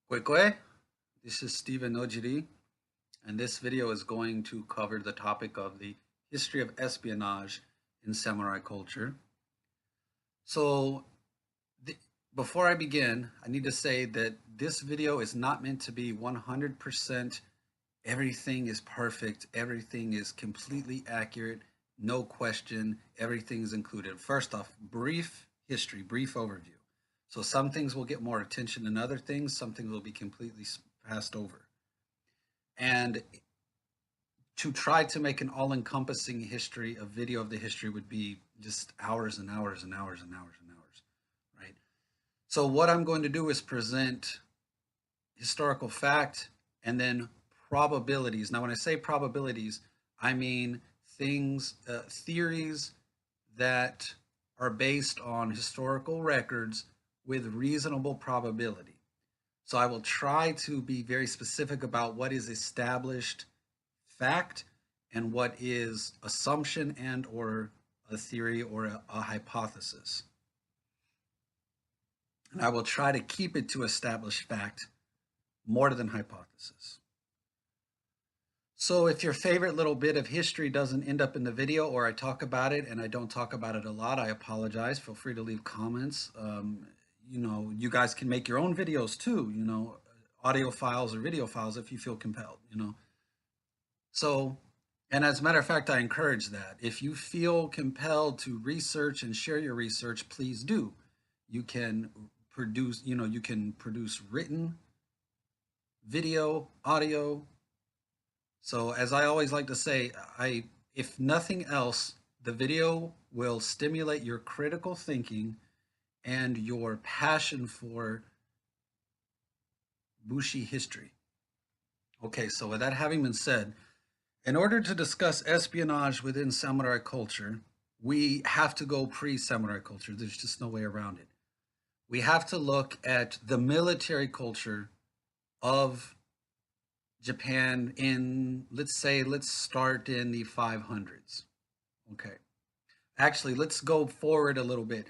Kwekwe, this is Stephen Ojiri, and this video is going to cover the topic of the history of espionage in samurai culture. So, the, before I begin, I need to say that this video is not meant to be 100% everything is perfect, everything is completely accurate, no question, everything is included. First off, brief history, brief overview. So some things will get more attention than other things, some things will be completely passed over. And to try to make an all-encompassing history, a video of the history would be just hours and hours and hours and hours and hours, right? So what I'm going to do is present historical fact and then probabilities. Now, when I say probabilities, I mean theories that are based on historical records with reasonable probability. So I will try to be very specific about what is established fact and what is assumption and or a theory or a hypothesis. And I will try to keep it to established fact more than hypothesis. So if your favorite little bit of history doesn't end up in the video or I talk about it and I don't talk about it a lot, I apologize. Feel free to leave comments. You guys can make your own videos too, audio files or video files if you feel compelled. So, and as a matter of fact, I encourage that. If you feel compelled to research and share your research, please do. You can produce written, video, audio. So as I always like to say, if nothing else, the video will stimulate your critical thinking and your passion for Bushi history. Okay, so with that having been said, in order to discuss espionage within samurai culture, we have to go pre-samurai culture. There's just no way around it. We have to look at the military culture of Japan let's start in the 500s. Okay. Actually, let's go forward a little bit.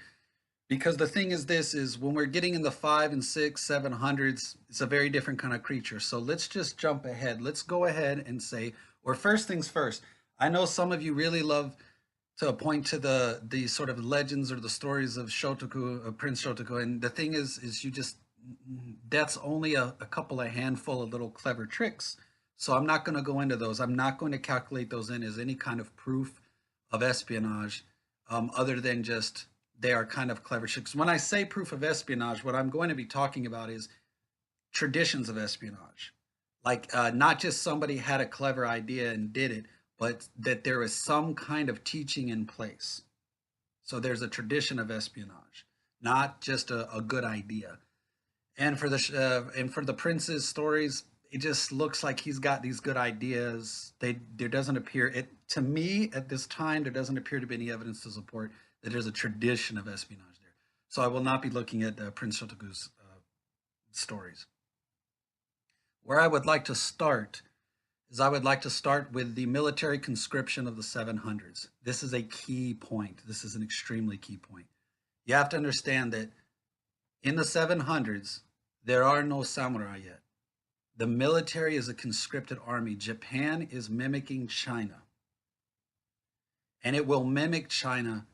Because the thing is when we're getting in the 5 and 6, 700s, it's a very different kind of creature. So let's just jump ahead. Let's go ahead and say, or first things first. I know some of you really love to point to the sort of legends or the stories of Shotoku, of Prince Shotoku. And the thing is that's only a couple of handful of little clever tricks. So I'm not going to go into those. I'm not going to calculate those in as any kind of proof of espionage, other than just they are kind of clever tricks. When I say proof of espionage, what I'm going to be talking about is traditions of espionage. Like not just somebody had a clever idea and did it, but that there is some kind of teaching in place. So there's a tradition of espionage, not just a good idea. And for the prince's stories, it just looks like he's got these good ideas. There doesn't appear it to me at this time. There doesn't appear to be any evidence to support that there's a tradition of espionage there. So I will not be looking at Prince Shotoku's stories. Where I would like to start is I would like to start with the military conscription of the 700s. This is a key point. This is an extremely key point. You have to understand that in the 700s, there are no samurai yet. The military is a conscripted army. Japan is mimicking China. And it will mimic China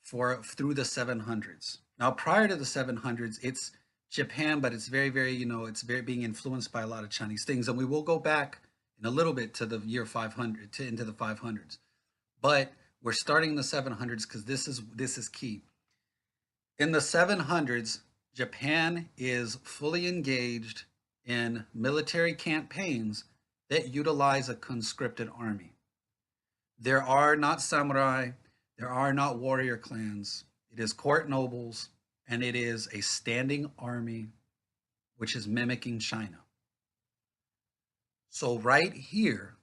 through the 700s. Now, prior to the 700s, it's Japan, but it's very, very, it's very being influenced by a lot of Chinese things. And we will go back in a little bit to the year 500, into the 500s. But we're starting in the 700s because this is key. In the 700s, Japan is fully engaged in military campaigns that utilize a conscripted army. There are not samurai, there are not warrior clans. It is court nobles, and it is a standing army, which is mimicking China. So right here,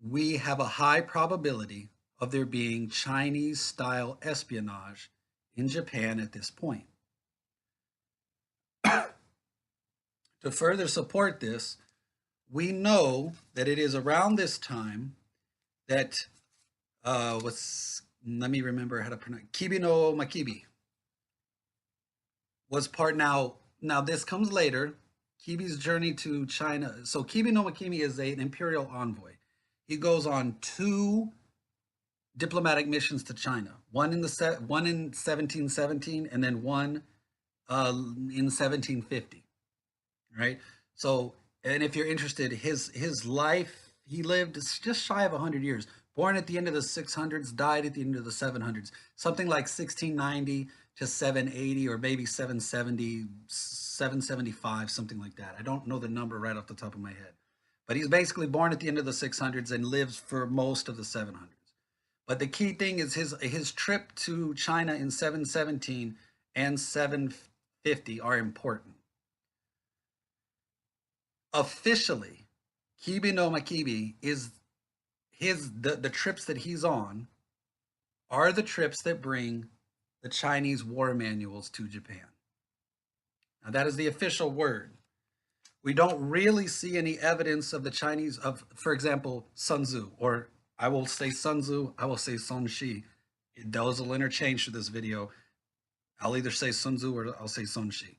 we have a high probability of there being Chinese-style espionage in Japan at this point. To further support this, we know that it is around this time that let me remember how to pronounce Kibi no Makibi was part. Now this comes later. Kibi's journey to China. So Kibi no Makimi is an imperial envoy. He goes on two diplomatic missions to China. One in 1717, and then one in 1750. Right. So, and if you're interested, his life, he lived just shy of 100 years. Born at the end of the 600s, died at the end of the 700s. Something like 1690 to 780, or maybe 770, 775, something like that. I don't know the number right off the top of my head. But he's basically born at the end of the 600s and lives for most of the 700s. But the key thing is his trip to China in 717 and 750 are important. Officially, Kibi no Makibi is the trips that he's on are the trips that bring the Chinese war manuals to Japan. Now that is the official word. We don't really see any evidence of the Chinese of, for example, Sun Tzu, or I will say Sun Tzu, I will say Sun Shi. Those will interchange for this video. I'll either say Sun Tzu or I'll say Sun Shi.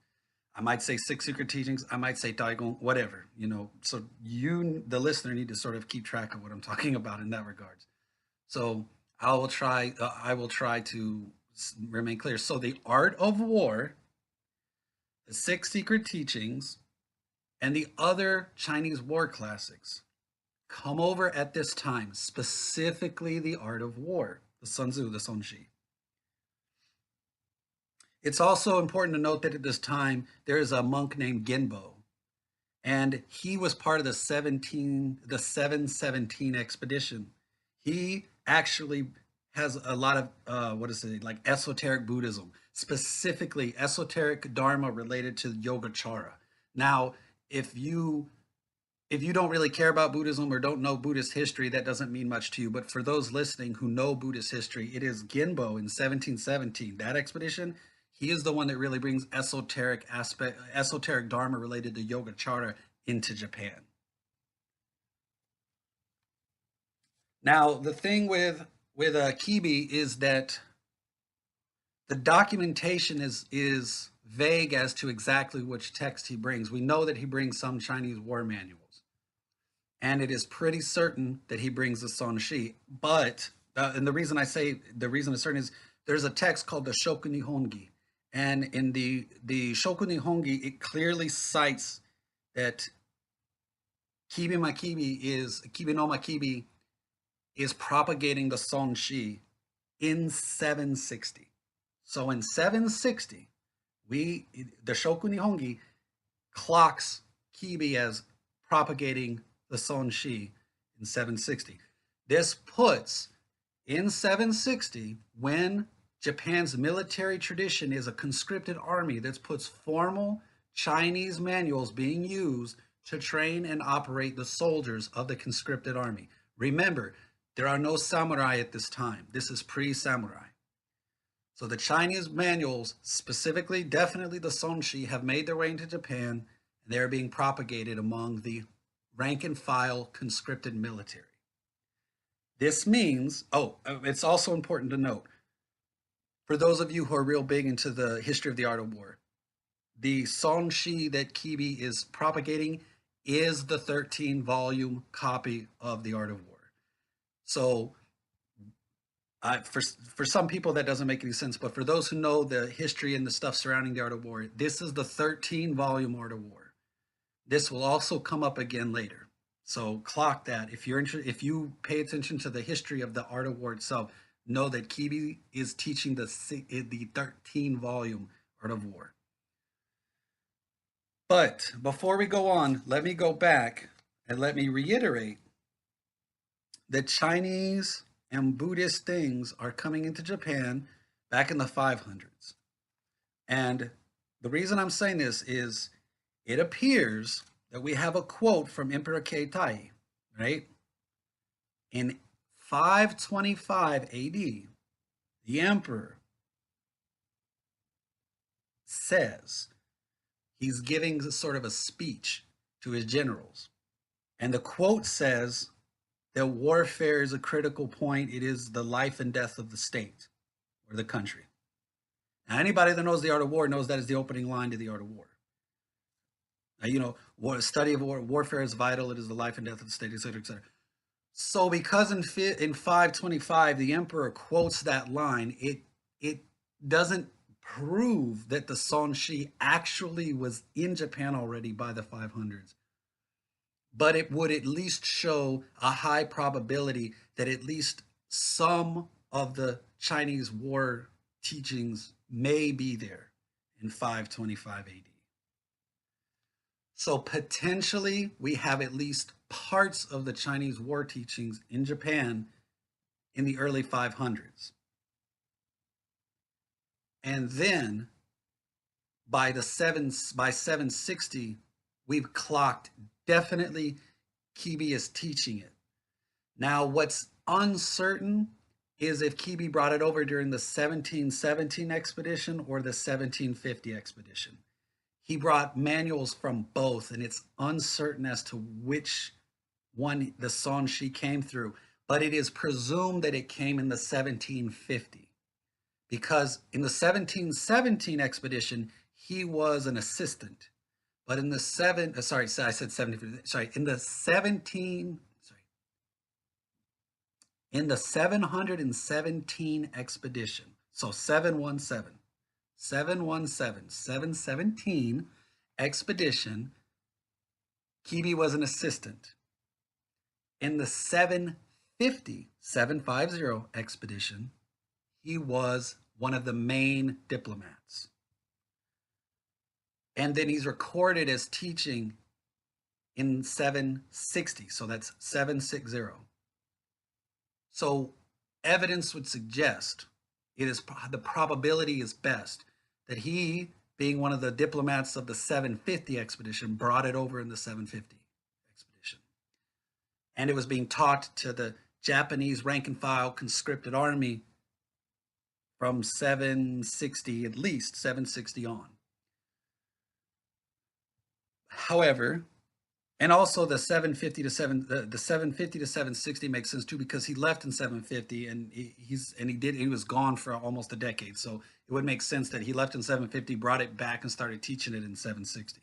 I might say Six Secret Teachings. I might say Daigong, whatever, you know. So you, the listener, need to sort of keep track of what I'm talking about in that regards. So I will try. I will try to remain clear. So the Art of War, the Six Secret Teachings, and the other Chinese war classics come over at this time. Specifically, the Art of War, the Sun Tzu, the Sun Shi. It's also important to note that at this time, there is a monk named Genbo, and he was part of the 717 expedition. He actually has a lot of, what is it, like esoteric Buddhism, specifically esoteric Dharma related to Yogacara. Now, if you don't really care about Buddhism or don't know Buddhist history, that doesn't mean much to you. But for those listening who know Buddhist history, it is Genbo in 1717, that expedition. He is the one that really brings esoteric Dharma related to Yogacara into Japan. Now, the thing with Kibi is that the documentation is vague as to exactly which text he brings. We know that he brings some Chinese war manuals, and it is pretty certain that he brings the Sun Shi. But and the reason it's certain is there's a text called the Shoku Nihongi. And in the Shoku Nihongi, it clearly cites that Kibi no Makibi is propagating the Sun Shi in 760. So in 760, the Shoku Nihongi clocks Kibi as propagating the Sun Shi in 760. This puts in 760, when Japan's military tradition is a conscripted army that puts formal Chinese manuals being used to train and operate the soldiers of the conscripted army. Remember, there are no samurai at this time. This is pre-samurai. So the Chinese manuals, specifically, definitely the Sun Shi, have made their way into Japan, and they're being propagated among the rank and file conscripted military. This means, it's also important to note, for those of you who are real big into the history of the Art of War, the Sun Shi that Kibi is propagating is the 13-volume copy of the Art of War. So for some people that doesn't make any sense, but for those who know the history and the stuff surrounding the Art of War, this is the 13-volume Art of War. This will also come up again later. So clock that. If you pay attention to the history of the Art of War itself, know that Kibi is teaching the 13-volume Art of War. But before we go on, let me go back and let me reiterate that Chinese and Buddhist things are coming into Japan back in the 500s. And the reason I'm saying this is it appears that we have a quote from Emperor Keitai, right? In 525 AD, the emperor says he's giving sort of a speech to his generals. And the quote says that warfare is a critical point. It is the life and death of the state or the country. Now, anybody that knows the Art of War knows that is the opening line to the Art of War. Study of warfare is vital. It is the life and death of the state, etc., etc. So because in 525 the emperor quotes that line, it doesn't prove that the Sonshi actually was in Japan already by the 500s, but it would at least show a high probability that at least some of the Chinese war teachings may be there in 525 AD. So potentially we have at least parts of the Chinese war teachings in Japan in the early 500s. And then by 760 we've clocked definitely Kibi is teaching it. Now what's uncertain is if Kibi brought it over during the 1717 expedition or the 1750 expedition. He brought manuals from both, and it's uncertain as to which one the Sonshi came through, but it is presumed that it came in the 1750 because in the 1717 expedition he was an assistant, but in the I said 70, sorry, in the 717 expedition, so 717 expedition, Kibi was an assistant. In the 750 expedition, he was one of the main diplomats. And then he's recorded as teaching in 760, so that's 760. So evidence would suggest the probability is best that he, being one of the diplomats of the 750 expedition, brought it over in the 750 expedition. And it was being taught to the Japanese rank and file conscripted army from 760, at least 760 on. However, and also the 750 to 760 makes sense too because he left in 750 and he was gone for almost a decade. So it would make sense that he left in 750, brought it back and started teaching it in 760.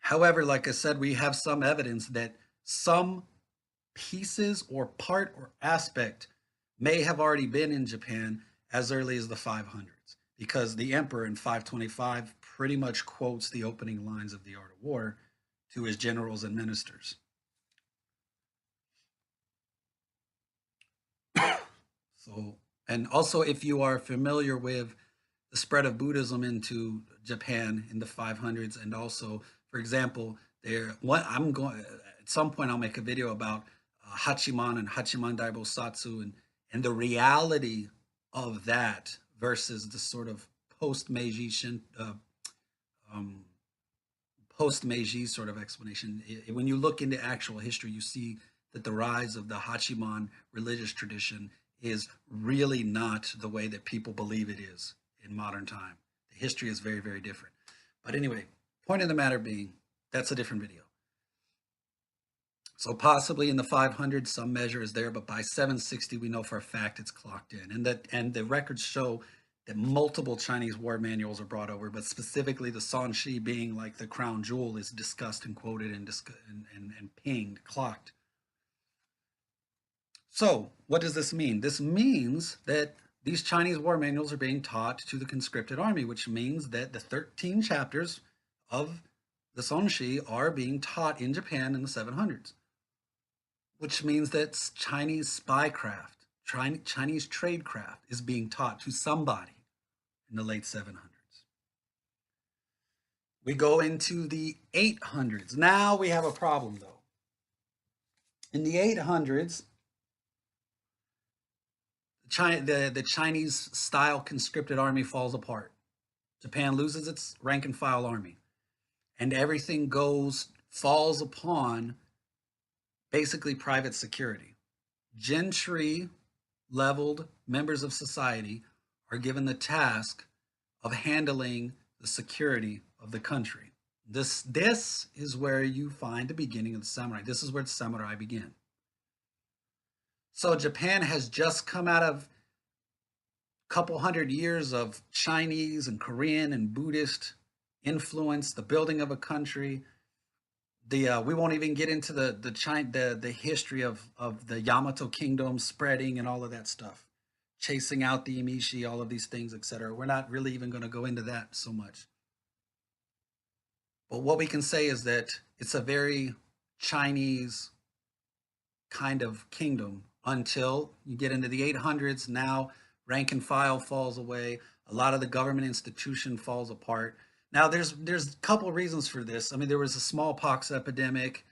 However, like I said, we have some evidence that some pieces or part or aspect may have already been in Japan as early as the 500s because the emperor in 525 pretty much quotes the opening lines of The Art of War to his generals and ministers. So, and also if you are familiar with the spread of Buddhism into Japan in the 500s, and also, for example, I'm going at some point I'll make a video about Hachiman and Hachiman Daibo Satsu and the reality of that versus the sort of post-Meiji post-Meiji sort of explanation. When you look into actual history, you see that the rise of the Hachiman religious tradition is really not the way that people believe it is in modern time. The history is very, very different. But anyway, point of the matter being, that's a different video. So possibly in the 500s, some measure is there, but by 760, we know for a fact it's clocked in. And the records show that multiple Chinese war manuals are brought over, but specifically the Sonshi being like the crown jewel is discussed and quoted and pinged, clocked. So what does this mean? This means that these Chinese war manuals are being taught to the conscripted army, which means that the 13 chapters of the Sonshi are being taught in Japan in the 700s, which means that Chinese spycraft, Chinese tradecraft is being taught to somebody in the late 700s. We go into the 800s. Now we have a problem though. In the 800s, the Chinese style conscripted army falls apart. Japan loses its rank and file army, and everything falls upon basically private security. Gentry leveled members of society are given the task of handling the security of the country. This is where you find the beginning of the samurai. This is where the samurai begin. So Japan has just come out of a couple hundred years of Chinese and Korean and Buddhist influence, the building of a country. The We won't even get into the history of the Yamato kingdom spreading and all of that stuff, chasing out the Emishi, all of these things, etc. We're not really even going to go into that so much. But what we can say is that it's a very Chinese kind of kingdom until you get into the 800s. Now, rank and file falls away. A lot of the government institution falls apart. Now, there's a couple of reasons for this. I mean, there was a smallpox epidemic.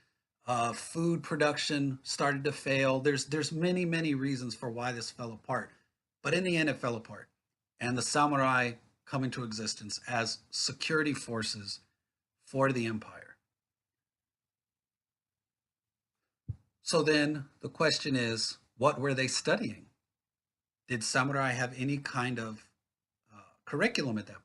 Food production started to fail. There's many reasons for why this fell apart, but in the end, it fell apart, and the samurai come into existence as security forces for the empire. So then the question is, what were they studying? Did samurai have any kind of curriculum at that point?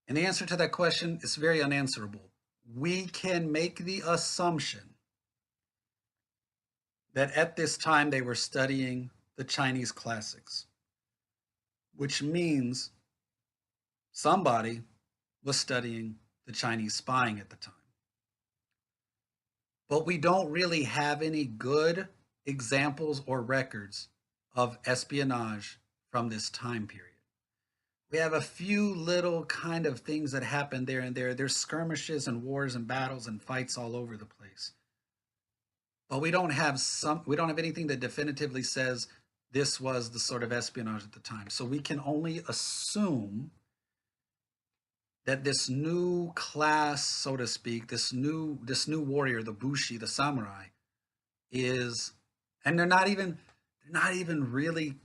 And the answer to that question is very unanswerable. We can make the assumption that at this time they were studying the Chinese classics, which means somebody was studying the Chinese spying at the time. But we don't really have any good examples or records of espionage from this time period. We have a few little kind of things that happen there and there. There's skirmishes and wars and battles and fights all over the place. But we don't have anything that definitively says this was the sort of espionage at the time. So we can only assume that this new class, so to speak, this new warrior, the Bushi, the samurai, is, and they're not even really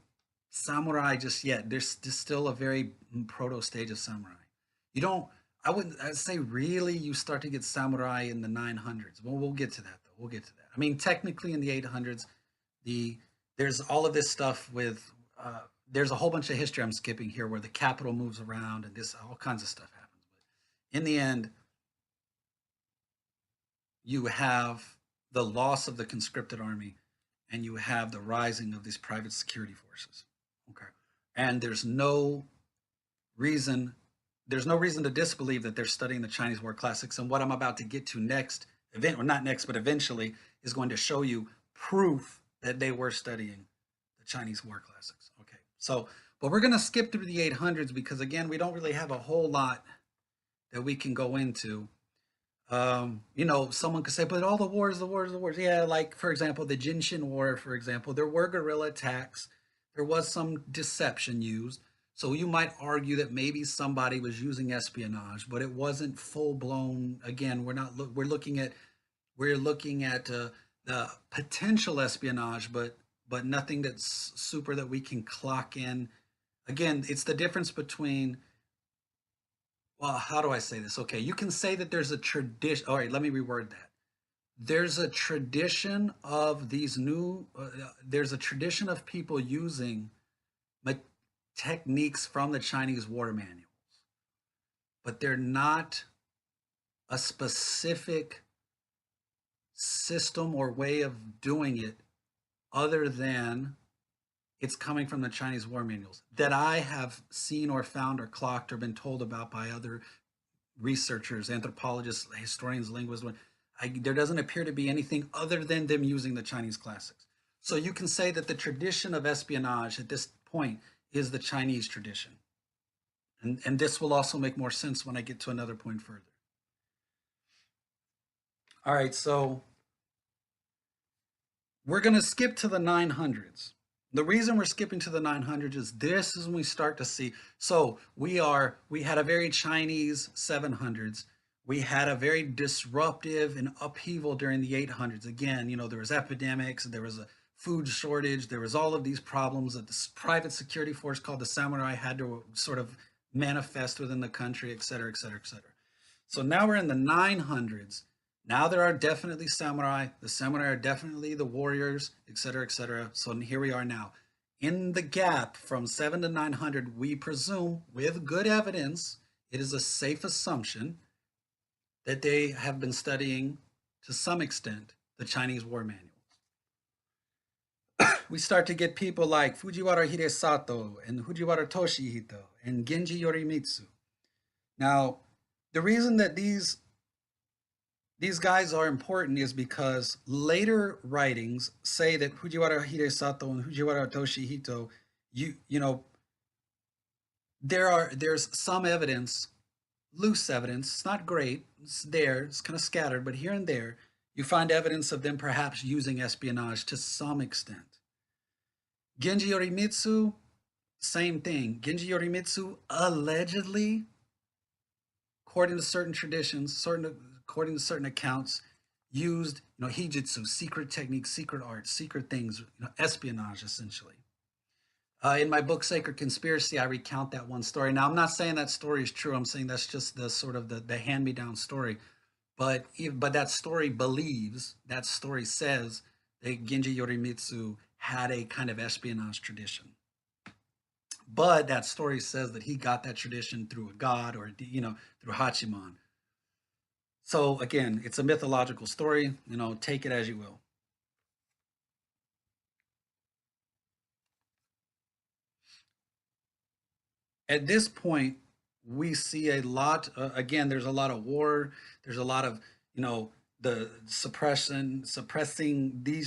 samurai just yet. There's still a very proto stage of samurai. You don't, I'd say really you start to get samurai in the 900s. Well, we'll get to that though. We'll get to that. I mean, technically in the 800s, the there's all of this stuff with there's a whole bunch of history I'm skipping here where the capital moves around and this all kinds of stuff happens. But in the end, you have the loss of the conscripted army and you have the rising of these private security forces. Okay. And reason there's no reason to disbelieve that they're studying the Chinese war classics. And what I'm about to get to next, event or not next, but eventually, is going to show you proof that they were studying the Chinese war classics. Okay. So, but we're going to skip through the 800s because again, we don't really have a whole lot that we can go into. Someone could say, but all the wars, the wars, the wars. Yeah, like for example, the Jinshin War, for example, there were guerrilla attacks. There was some deception used. So you might argue that maybe somebody was using espionage, but it wasn't full blown. Again, we're looking at the potential espionage, but nothing that's super that we can clock in. Again, it's the difference between, well, how do I say this? Okay, you can say that there's a tradition. All right, let me reword that. There's a tradition of there's a tradition of people using techniques from the Chinese war manuals, but they're not a specific system or way of doing it other than it's coming from the Chinese war manuals that I have seen or found or clocked or been told about by other researchers, anthropologists, historians, linguists. There doesn't appear to be anything other than them using the Chinese classics. So you can say that the tradition of espionage at this point is the Chinese tradition. And this will also make more sense when I get to another point further. All right, so we're going to skip to the 900s. The reason we're skipping to the 900s is this is when we start to see. So we had a very Chinese 700s. We had a very disruptive and upheaval during the 800s. Again, there was epidemics, there was a food shortage, there was all of these problems that this private security force called the samurai had to sort of manifest within the country, et cetera, et cetera, et cetera. So now we're in the 900s. Now there are definitely samurai. The samurai are definitely the warriors, et cetera, et cetera. So here we are now. In the gap from 7 to 900, we presume, with good evidence, it is a safe assumption that they have been studying, to some extent, the Chinese war manuals. We start to get people like Fujiwara Hidesato and Fujiwara Toshihito and Genji Yorimitsu. Now, the reason that these guys are important is because later writings say that Fujiwara Hidesato and Fujiwara Toshihito, you know, there's some evidence, loose evidence. It's not great. It's there. It's kind of scattered, but here and there, you find evidence of them perhaps using espionage to some extent. Genji Yorimitsu, same thing. Genji Yorimitsu allegedly, according to certain traditions, according to certain accounts, used hijitsu, secret techniques, secret arts, secret things, espionage essentially. In my book Sacred Conspiracy, I recount that one story. Now, I'm not saying that story is true. I'm saying that's just the sort of the hand me down story. But that story believes, that story says that Genji Yorimitsu had a kind of espionage tradition. But that story says that he got that tradition through a god or through Hachiman. So again, it's a mythological story. Take it as you will. At this point, we see a lot. Again, there's a lot of war. There's a lot of the suppressing the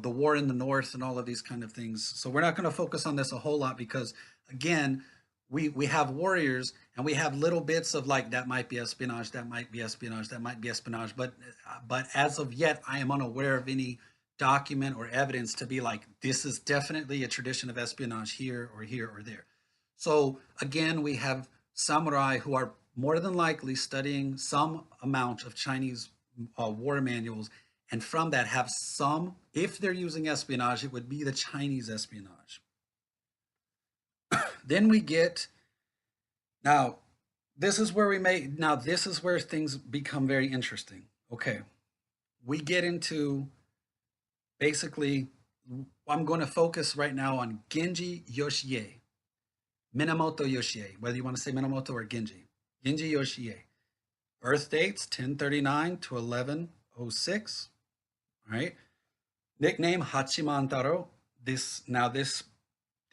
war in the north and all of these kind of things. So we're not going to focus on this a whole lot because again, we have warriors and we have little bits of like that might be espionage, that might be espionage, that might be espionage. But as of yet, I am unaware of any document or evidence to be like this is definitely a tradition of espionage here or there. So again, we have samurai who are more than likely studying some amount of Chinese war manuals, and from that have some, if they're using espionage, it would be the Chinese espionage. Then we get now. This is where things become very interesting. Okay, we get into basically. I'm going to focus right now on Genji Yoshi, Minamoto Yoshie, whether you want to say Minamoto or Genji. Genji Yoshie. Birth dates 1039 to 1106. All right. Nickname Hachiman Taro. This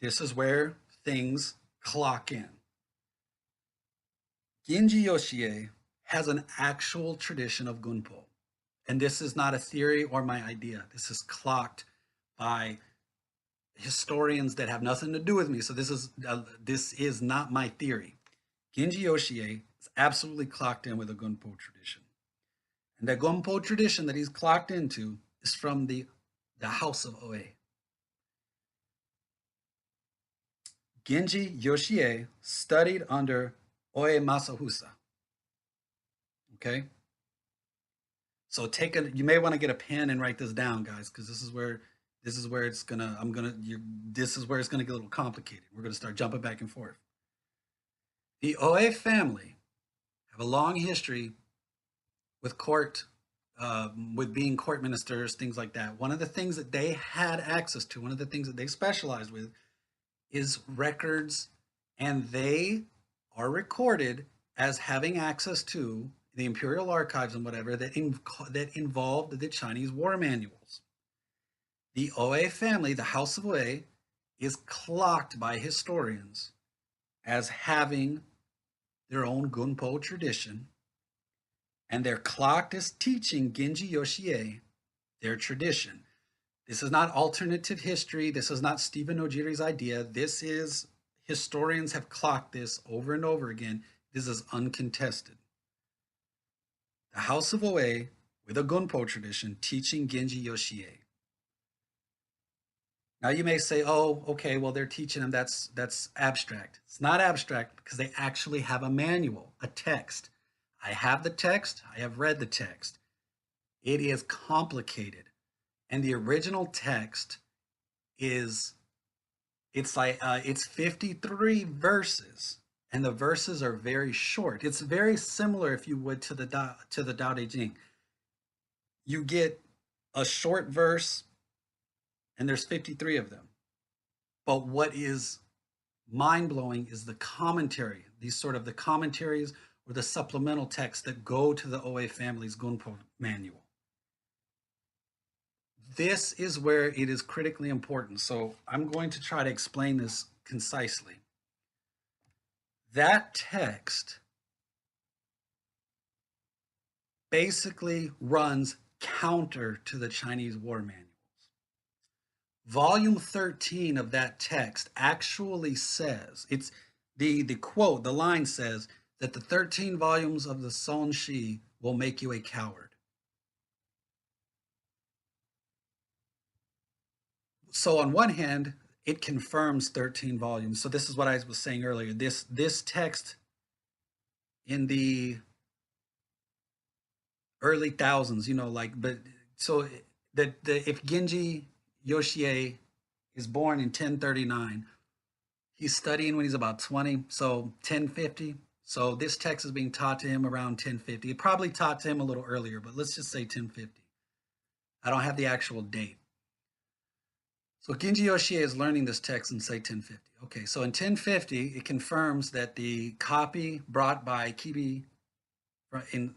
is where things clock in. Genji Yoshie has an actual tradition of gunpo. And this is not a theory or my idea. This is clocked by historians that have nothing to do with me. So this is not my theory. Genji Yoshie is absolutely clocked in with a gunpo tradition. And the gunpo tradition that he's clocked into is from the house of Oe. Genji Yoshie studied under Oe Masahusa. Okay? So you may want to get a pen and write this down, guys, because this is where it's gonna this is where it's gonna get a little complicated. We're gonna start jumping back and forth. The Oe family have a long history with with being court ministers, things like that. One of the things that they had access to, one of the things that they specialized with, is records, and they are recorded as having access to the imperial archives and whatever that involved the Chinese war manuals. The Oe family, the House of Oe, is clocked by historians as having their own gunpo tradition, and they're clocked as teaching Genji Yoshie their tradition. This is not alternative history. This is not Stephen Ojiri's idea. This is historians have clocked this over and over again. This is uncontested. The House of Oe with a gunpo tradition teaching Genji Yoshie. Now you may say, "Oh, okay, well they're teaching them. That's abstract." It's not abstract because they actually have a manual, a text. I have the text. I have read the text. It is complicated, and the original text is it's 53 verses, and the verses are very short. It's very similar, if you would, to the Tao Te Ching. You get a short verse and there's 53 of them. But what is mind blowing is the commentary, these sort of the commentaries or the supplemental texts that go to the Oe family's Gunpo manual. This is where it is critically important. So I'm going to try to explain this concisely. That text basically runs counter to the Chinese war manuals. Volume 13 of that text actually says, it's the quote, the line says that the 13 volumes of the Son Shi will make you a coward. So on one hand, it confirms 13 volumes. So this is what I was saying earlier. This text in the early thousands, like, but so the if Genji Yoshi is born in 1039, he's studying when he's about 20, so 1050. So this text is being taught to him around 1050. It probably taught to him a little earlier, but let's just say 1050. I don't have the actual date. So Genji Yoshi is learning this text in say 1050. Okay, so in 1050, it confirms that the copy brought by Kibi in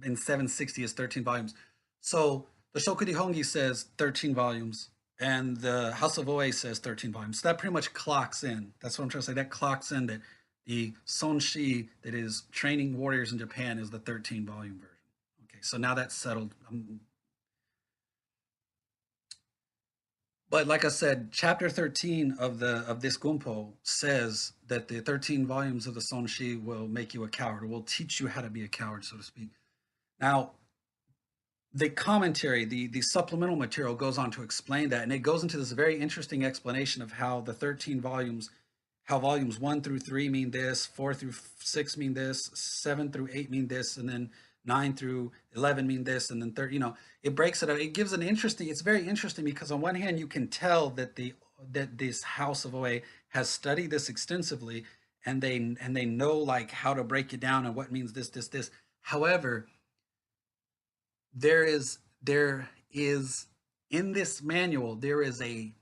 760 is 13 volumes. So the Shokudi Hongi says 13 volumes, and the House of Oe says 13 volumes. So that pretty much clocks in. That's what I'm trying to say. That clocks in that the Son Shi that is training warriors in Japan is the 13 volume version. Okay, so now that's settled. But like I said, chapter 13 of this Gunpo says that the 13 volumes of the Son Shi will make you a coward, or will teach you how to be a coward, so to speak. Now, the commentary, the supplemental material goes on to explain that, and it goes into this very interesting explanation of how the 13 volumes, how volumes 1 through 3 mean this, 4 through 6 mean this, 7 through 8 mean this, and then 9 through 11 mean this, and then 30, it breaks it up. It gives an interesting, it's very interesting because on one hand, you can tell that this House of Oe has studied this extensively, and they know like how to break it down and what means this. However, there is in this manual there is a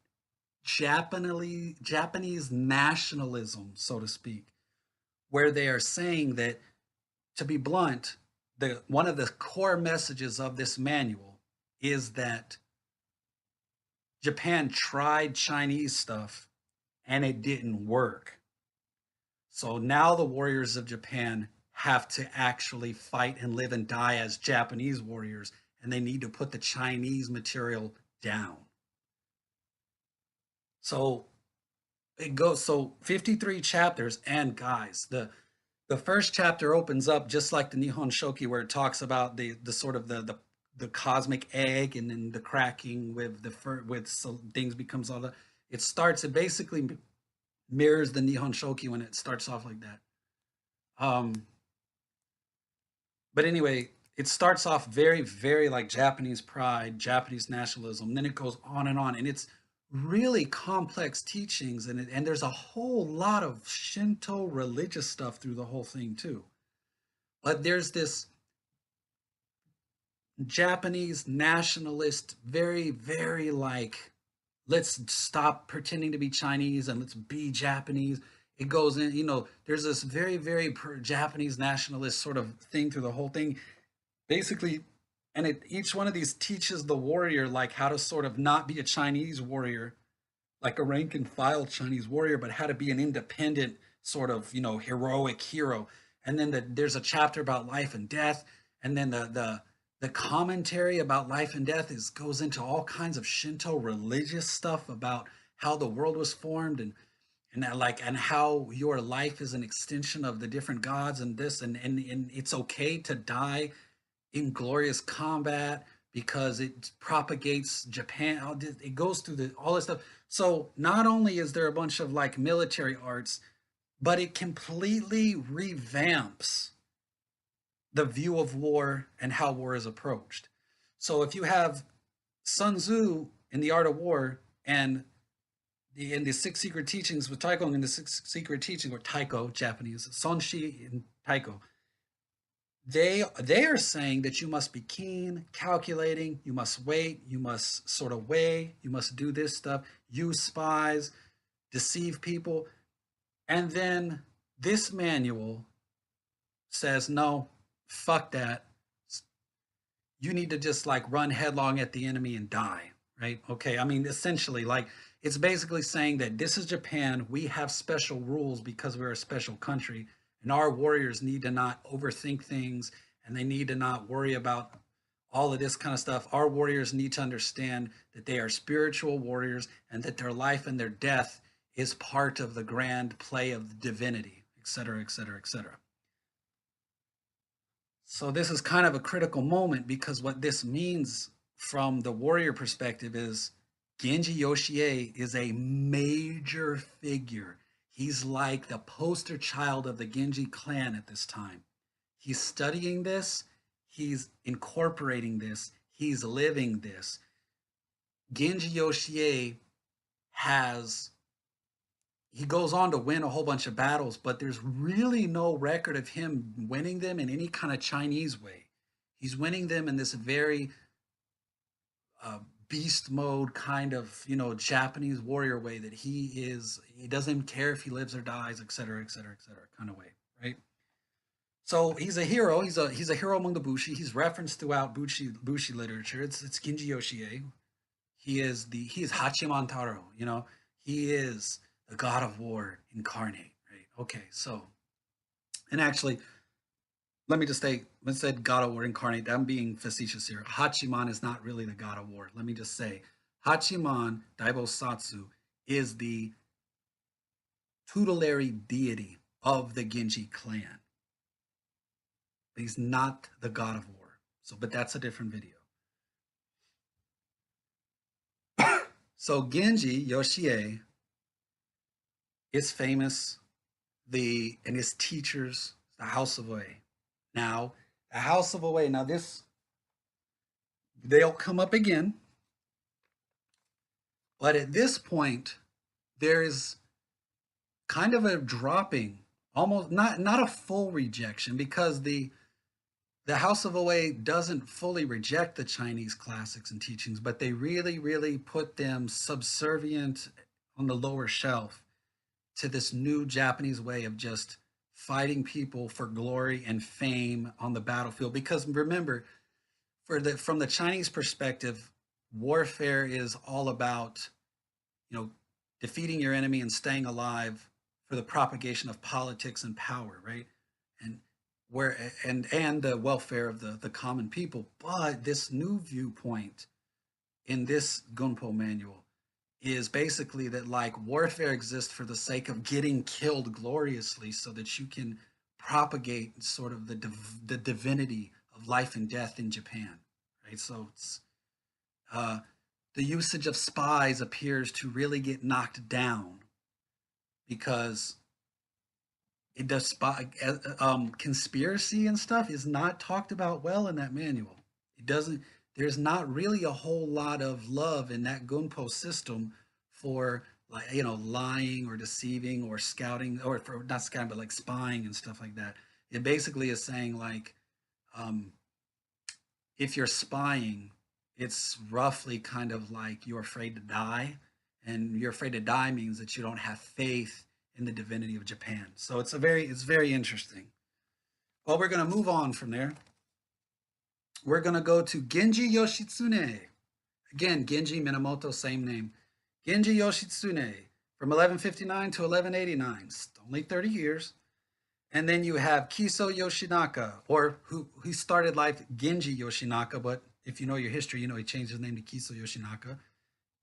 Japanese nationalism, so to speak, where they are saying that, to be blunt, the one of the core messages of this manual is that Japan tried Chinese stuff and it didn't work. So now the warriors of Japan have to actually fight and live and die as Japanese warriors, and they need to put the Chinese material down. So it goes, so 53 chapters, and guys, the first chapter opens up just like the Nihon Shoki, where it talks about the sort of the cosmic egg, and then the cracking with so things becomes all the, it basically mirrors the Nihon Shoki when it starts off like that. Um, but anyway, it starts off very, very like Japanese pride, Japanese nationalism. And then it goes on, and it's really complex teachings, and there's a whole lot of Shinto religious stuff through the whole thing too. But there's this Japanese nationalist, very, very like, let's stop pretending to be Chinese and let's be Japanese. It goes in, there's this very, very Japanese nationalist sort of thing through the whole thing. Basically, and each one of these teaches the warrior like how to sort of not be a Chinese warrior, like a rank and file Chinese warrior, but how to be an independent sort of, heroic hero. And then there's a chapter about life and death, and then the commentary about life and death goes into all kinds of Shinto religious stuff about how the world was formed, and that, like, and how your life is an extension of the different gods, and this, and it's okay to die in glorious combat because it propagates Japan. It goes through all this stuff. So not only is there a bunch of like military arts, but it completely revamps the view of war and how war is approached. So if you have Sun Tzu in The Art of War, and in the Six Secret Teachings with Taiko, in the Six Secret Teaching, or Taiko, Japanese, Sonshi and Taiko, they are saying that you must be keen, calculating, you must wait, you must sort of weigh, you must do this stuff, use spies, deceive people. And then this manual says, no, fuck that. You need to just like run headlong at the enemy and die, right? Okay, I mean, essentially, like, It's basically saying that this is Japan. We have special rules because we're a special country, and our warriors need to not overthink things, and they need to not worry about all of this kind of stuff. Our warriors need to understand that they are spiritual warriors and that their life and their death is part of the grand play of the divinity, etc., etc., etc. So this is kind of a critical moment because what this means from the warrior perspective is Genji Yoshi is a major figure. He's like the poster child of the Genji clan at this time. He's studying this, he's incorporating this, he's living this. Genji Yoshi has he goes on to win a whole bunch of battles, but there's really no record of him winning them in any kind of Chinese way. He's winning them in this very uh, beast mode kind of, Japanese warrior way that he doesn't care if he lives or dies, et cetera, et cetera, et cetera, kind of way, right? So he's a hero. He's a hero among the Bushi. He's referenced throughout Bushi literature. It's Ginji Yoshi. He is Hachiman Taro. He is the god of war incarnate. Right. Okay. So, and actually, let me just say, when I said god of war incarnate, I'm being facetious here. Hachiman is not really the god of war. Let me just say, Hachiman Daibosatsu is the tutelary deity of the Genji clan. But he's not the god of war. So, but that's a different video. So Genji Yoshi is famous, and his teachers, the House of Oe. Now, the House of Oe, now this, they'll come up again, but at this point, there's kind of a dropping, almost not a full rejection, because the House of Oe doesn't fully reject the Chinese classics and teachings, but they really, really put them subservient on the lower shelf to this new Japanese way of just fighting people for glory and fame on the battlefield. Because remember, from the Chinese perspective, warfare is all about, defeating your enemy and staying alive for the propagation of politics and power, right? And the welfare of the common people. But this new viewpoint in this Gunpo manual is basically that like warfare exists for the sake of getting killed gloriously so that you can propagate sort of the divinity of life and death in Japan, right? So it's the usage of spies appears to really get knocked down because it does conspiracy and stuff is not talked about well in that manual. It doesn't. There's not really a whole lot of love in that gunpo system for like lying or deceiving or scouting or for not scouting but like spying and stuff like that. It basically is saying like um, if you're spying, it's roughly kind of like you're afraid to die, and you're afraid to die means that you don't have faith in the divinity of Japan. So it's very interesting. Well, we're going to move on from there. We're going to go to Genji Yoshitsune. Again, Genji Minamoto, same name. Genji Yoshitsune from 1159 to 1189, only 30 years. And then you have Kiso Yoshinaka, or who he started life Genji Yoshinaka, but if you know your history, he changed his name to Kiso Yoshinaka.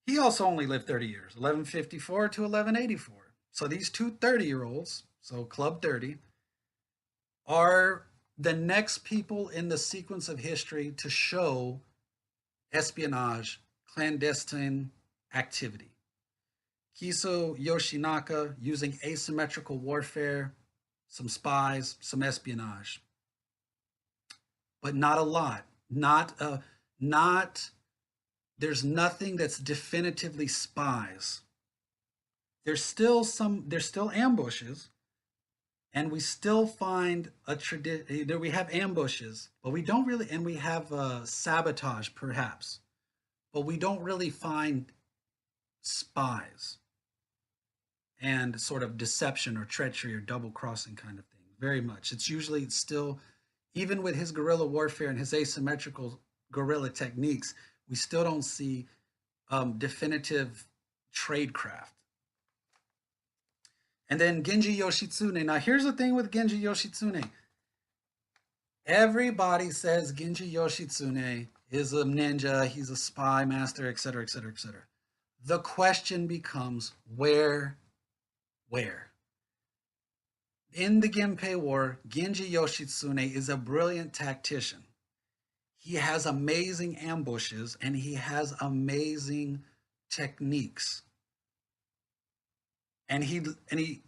He also only lived 30 years, 1154 to 1184. So these two 30-year-olds, so Club 30, are the next people in the sequence of history to show espionage, clandestine activity. Kiso Yoshinaka using asymmetrical warfare, some spies, some espionage, but not a lot. Not. There's nothing that's definitively spies. There's still ambushes, and we still find a tradition. There we have ambushes, but we don't really, and we have sabotage perhaps, but we don't really find spies and sort of deception or treachery or double crossing kind of thing. Very much. It's still, even with his guerrilla warfare and his asymmetrical guerrilla techniques, we still don't see definitive tradecraft. And then Genji Yoshitsune. Now, here's the thing with Genji Yoshitsune. Everybody says Genji Yoshitsune is a ninja, he's a spy master, etc., etc., etc. The question becomes where? In the Genpei War, Genji Yoshitsune is a brilliant tactician. He has amazing ambushes and he has amazing techniques. And he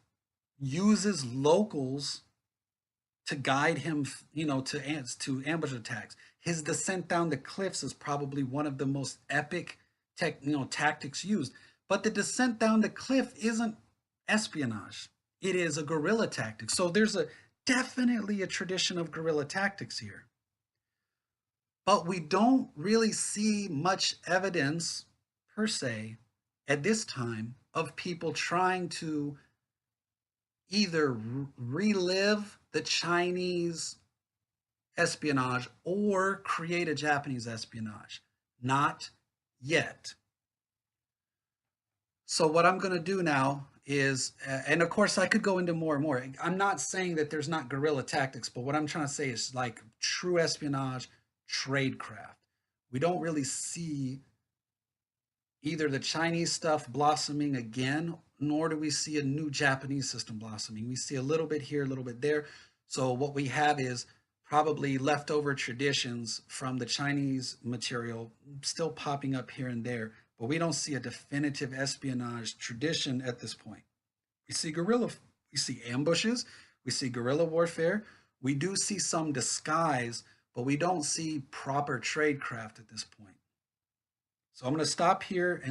uses locals to guide him, to ambush attacks. His descent down the cliffs is probably one of the most epic tactics used. But the descent down the cliff isn't espionage. It is a guerrilla tactic. So there's definitely a tradition of guerrilla tactics here. But we don't really see much evidence per se at this time of people trying to either relive the Chinese espionage or create a Japanese espionage. Not yet. So what I'm going to do now is, and of course I could go into more and more. I'm not saying that there's not guerrilla tactics, but what I'm trying to say is like true espionage, tradecraft. We don't really see either the Chinese stuff blossoming again, nor do we see a new Japanese system blossoming. We see a little bit here, a little bit there. So what we have is probably leftover traditions from the Chinese material still popping up here and there, but we don't see a definitive espionage tradition at this point. We see we see ambushes, we see guerrilla warfare, we do see some disguise, but we don't see proper tradecraft at this point. So I'm going to stop here and